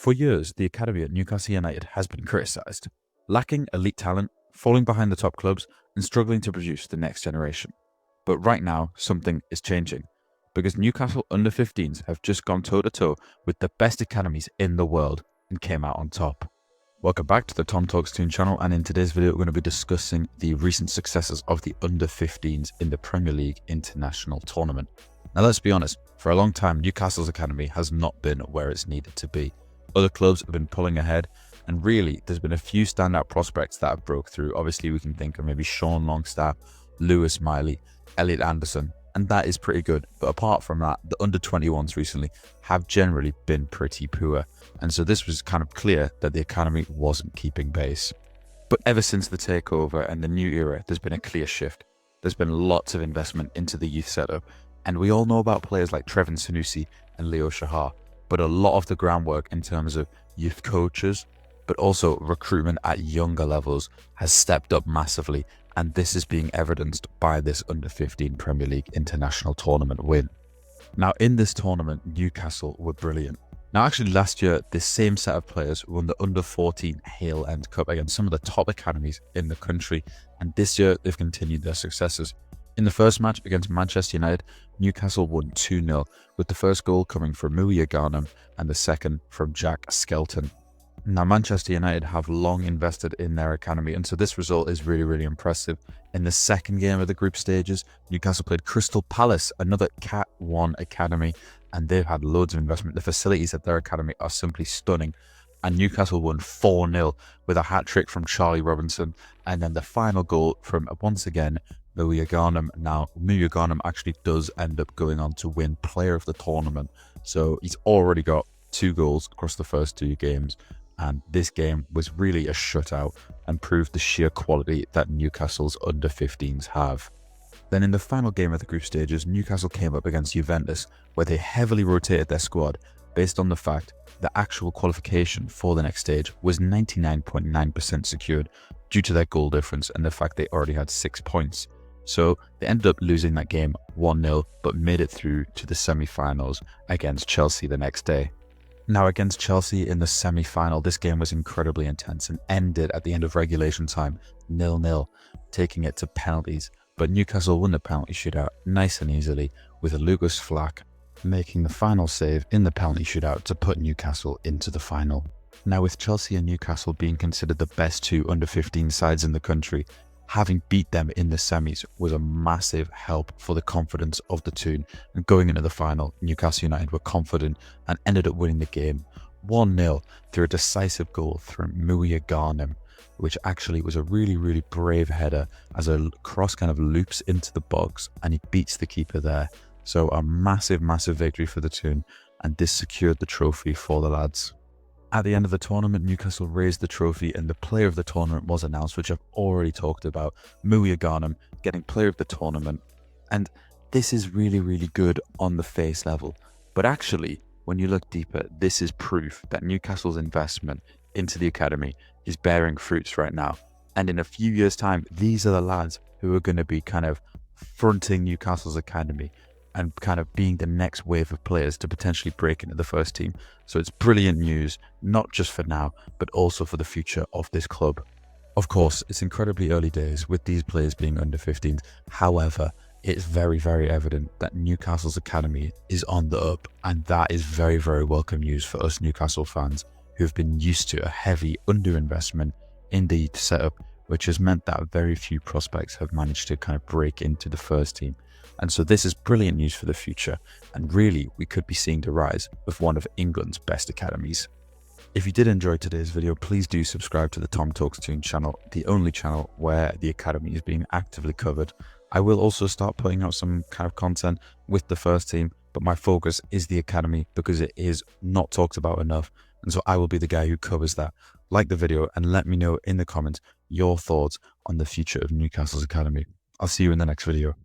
For years, the academy at Newcastle United has been criticised, lacking elite talent, falling behind the top clubs, and struggling to produce the next generation. But right now, something is changing, because Newcastle under-15s have just gone toe-to-toe with the best academies in the world and came out on top. Welcome back to the Tom Talks Toon channel, and in today's video we're going to be discussing the recent successes of the under-15s in the Premier League International Tournament. Now let's be honest, for a long time Newcastle's academy has not been where it's needed to be. Other clubs have been pulling ahead, and really there's been a few standout prospects that have broke through. Obviously we can think of maybe Sean Longstaff, Lewis Miley, Elliot Anderson, and that is pretty good. But apart from that, the under-21s recently have generally been pretty poor, and so this was kind of clear that the academy wasn't keeping pace. But ever since the takeover and the new era, there's been a clear shift. There's been lots of investment into the youth setup, and we all know about players like Trevin Sanusi and Leo Shahar, but a lot of the groundwork in terms of youth coaches, but also recruitment at younger levels, has stepped up massively, and this is being evidenced by this under-15 Premier League International Tournament win. Now in this tournament, Newcastle were brilliant. Now actually last year, this same set of players won the under-14 Hale End Cup against some of the top academies in the country, and this year they've continued their successes. In the first match against Manchester United, Newcastle won 2-0, with the first goal coming from Muya Ghanem and the second from Jack Skelton. Now Manchester United have long invested in their academy, and so this result is really impressive. In the second game of the group stages, Newcastle played Crystal Palace, another Cat 1 academy, and they've had loads of investment. The facilities at their academy are simply stunning, and Newcastle won 4-0 with a hat-trick from Charlie Robinson, and then the final goal from, once again, Muya Ghanem. Now, Muya Ghanem actually does end up going on to win Player of the Tournament, so he's already got 2 goals across the first 2 games, and this game was really a shutout and proved the sheer quality that Newcastle's under-15s have. Then in the final game of the group stages, Newcastle came up against Juventus, where they heavily rotated their squad based on the fact the actual qualification for the next stage was 99.9% secured due to their goal difference and the fact they already had 6 points. So they ended up losing that game 1-0, but made it through to the semi-finals against Chelsea the next day. Now against Chelsea in the semi-final, this game was incredibly intense and ended at the end of regulation time 0-0, taking it to penalties. But Newcastle won the penalty shootout nice and easily, with Lucas Flack making the final save in the penalty shootout to put Newcastle into the final. Now with Chelsea and Newcastle being considered the best 2 under-15 sides in the country, having beat them in the semis was a massive help for the confidence of the Toon, and going into the final, Newcastle United were confident and ended up winning the game 1-0 through a decisive goal from Muya Ghanem, which actually was a really brave header as a cross kind of loops into the box and he beats the keeper there. So a massive victory for the Toon, and this secured the trophy for the lads. At the end of the tournament, Newcastle raised the trophy and the player of the tournament was announced, which I've already talked about. Muya Ghanem getting player of the tournament, and this is really good on the face level. But actually, when you look deeper, this is proof that Newcastle's investment into the academy is bearing fruits right now. And in a few years' time, these are the lads who are going to be kind of fronting Newcastle's academy and kind of being the next wave of players to potentially break into the first team. So it's brilliant news, not just for now, but also for the future of this club. Of course, it's incredibly early days with these players being under 15s. However, it's very evident that Newcastle's academy is on the up, and that is very welcome news for us Newcastle fans who've been used to a heavy underinvestment in the setup, which has meant that very few prospects have managed to kind of break into the first team. And so this is brilliant news for the future, and really we could be seeing the rise of one of England's best academies. If you did enjoy today's video, please do subscribe to the Tom Talks Toon channel, the only channel where the academy is being actively covered. I will also start putting out some kind of content with the first team, but my focus is the academy because it is not talked about enough, and so I will be the guy who covers that. Like the video and let me know in the comments your thoughts on the future of Newcastle's academy. I'll see you in the next video.